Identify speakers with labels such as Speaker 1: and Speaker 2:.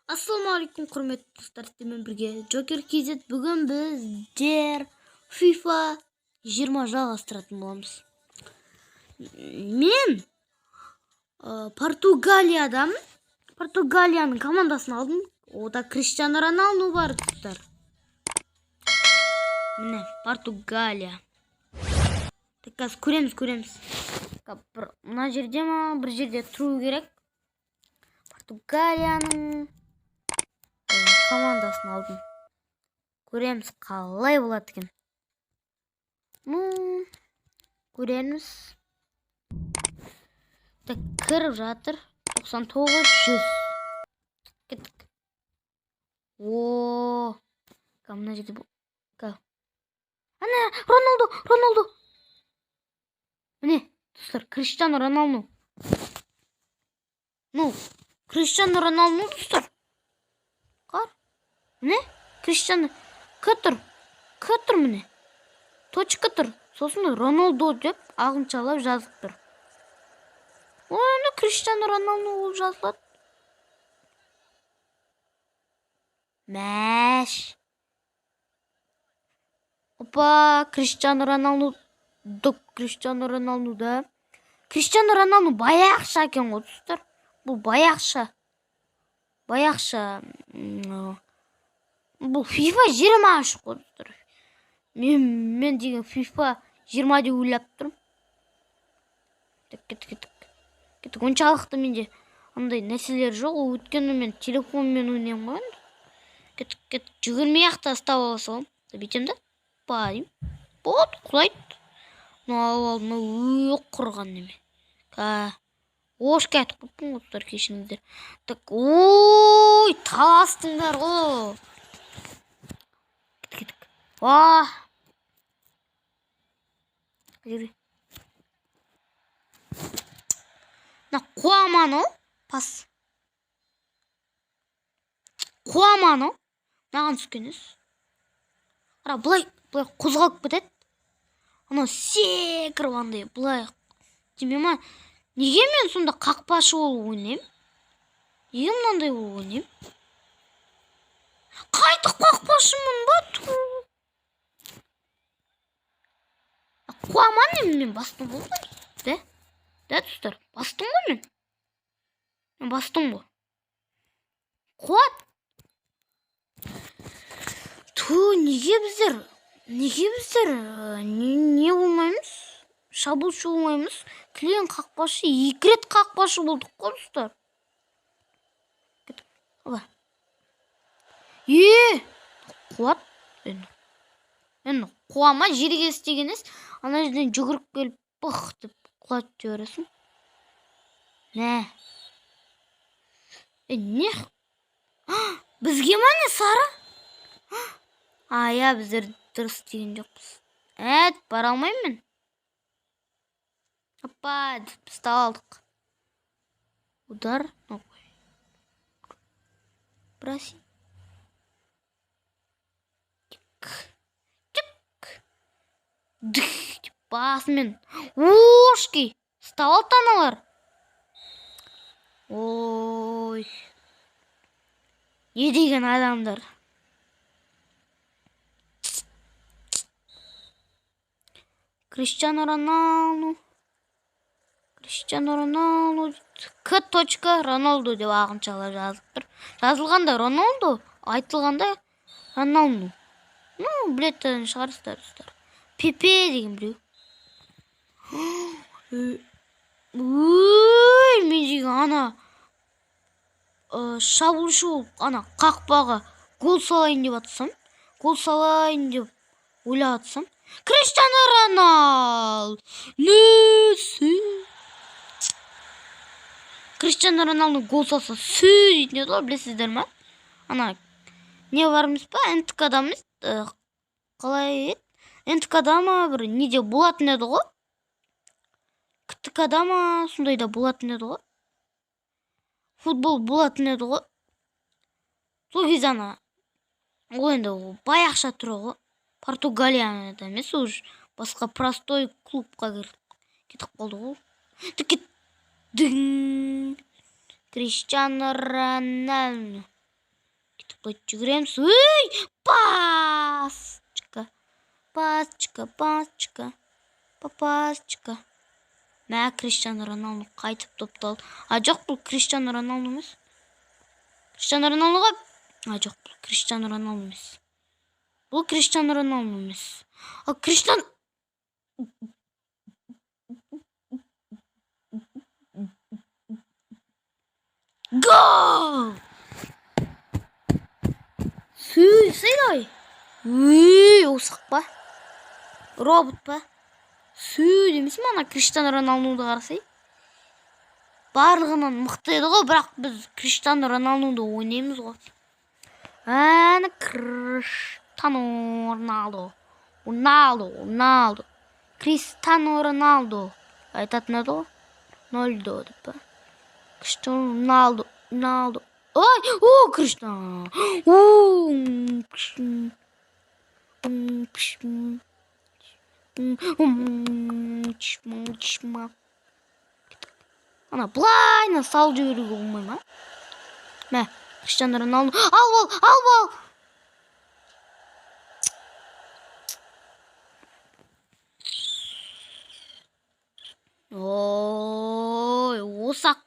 Speaker 1: Assalamualaikum құрметті достар, сіздермен бірге Joker KZ. Бүгін біздер FIFA 20 жалғастыратын боламыз. Мен Португалияның командасын алдым. Ода Криштиану Роналду бар достар. Міне Португалия. Қазір көреміз. Мына жерде бір жерде тұру керек. Португалияның командасын алдым. Көреміз қалай болады екен. Көреміз. Кіріп жатыр. 99-100. Кеттік. Мына жерде бұл. Ана, Роналду. Міне, достар, Криштиану Роналду. Криштиану Роналду достар. Қар. Міне, Криштиану көтір міне. Точка тұр. Сосын Роналду деп ағыншалап жазып тұр. Оны Криштиану Роналду болып жазылады. Мәш. Опа, Криштиану Роналду да. Криштиану Роналду баяқша екен ғой достар. Бұл баяқша. Бұл FIFA 20 ашық қой достар. Мен деген FIFA 20 деп ойлап тұрмын. Кеттік. Оншалықты менде андай нәрселер жоқ. Өткені мен телефонмен ойнаймын ғой. Кеттік. Жүгірмей-ақ та ұстап алса ғой. Бүйтем да. Байым. Болды, құлайды. Алдыма құрған неме. Ош кәтіп көппін ғыптар, кешіңіздер. Таластыңдар ғой. Кеттік. Қуаман о? Пас. Қуаман о? Наған түскеніз? Бұлай қозғалып кетеді. Ана секіріп андай бұлай. Демема, неге мен сонда қақпашы болып ойнайым? Неге мынандай болып ойнайым? Қайтып қақпашымын ба? Қуаман мен бастым ғой. Да, достар, бастым ғой мен. Бастым ғой. Қуат. Неге біздер не болмаймыз? Шабуылшы болмаймыз? Клиен қақпашы, 2 рет қақпашы болдық қой достар. Қуат. Енді қуама жерге істегеніз, ана жерден жүгіріп келіп бұқ деп құлатып жібересің. Не? Бізге ма не сары? Біздер дұрыс деген жоқпыз. Бара алмаймын мен. Опа, біз алдық. Удар. Браси. Басымен. Ошки. Стал таналар. Не деген адамдар. Криштиану Роналду. Роналду деп ағыншалап жазып тұр. Жазылғанда Роналду, айтылғанда Роналду. Білетін шығарыстар достар. Пепе деген біреу. Мен деген ана шабуылшы болып, ана қақпаға гол салайын деп атсам, ойлап атсам, Криштиану Роналду. Криштиану Роналду гол салса дейтін еді ғой, білесіздер ма? Ана не бармыз ба? НТК-дамыз. Қалай еді? НТК-да ма бір неде болатын еді ғой? КТК-да ма сондайда болатын еді ғой? Футбол болатын еді ғой? Сол кезде ана ол енді баяқша тұры ғой. Португалияны да емес, уже басқа простой клубқа кетіп қалды ғой. Криштиану Роналду. Кетіп қойды, жүгіреміз. Өй! Пасчка. Пасчка, пасчка. Папасчка. Мә, Криштиану Роналду қайтып допты алды. Жоқ, бұл Криштиану Роналду емес. Криштиану Роналдуға. Жоқ, бұл Криштиану Роналду емес. Бұл Криштиану Роналду емес. Криштиану... Гол! Сейдай. Осық па? Робот па? Демесін ана Криштиану Роналдуды қарасай. Барлығынан мықты еді ғой, бірақ біз Криштиану Роналдуды ойнаймыз ғой. Әні Криштиану Роналду. Роналду. Криштиану Роналду. Айтатын еді ғой. Нольдо деп па. Криштиану Роналду. Ой, Криштиану. Ана былайына салып жіберуге болмай ма? Мә, Криштиану Роналду. Ал бол. Ой, осақ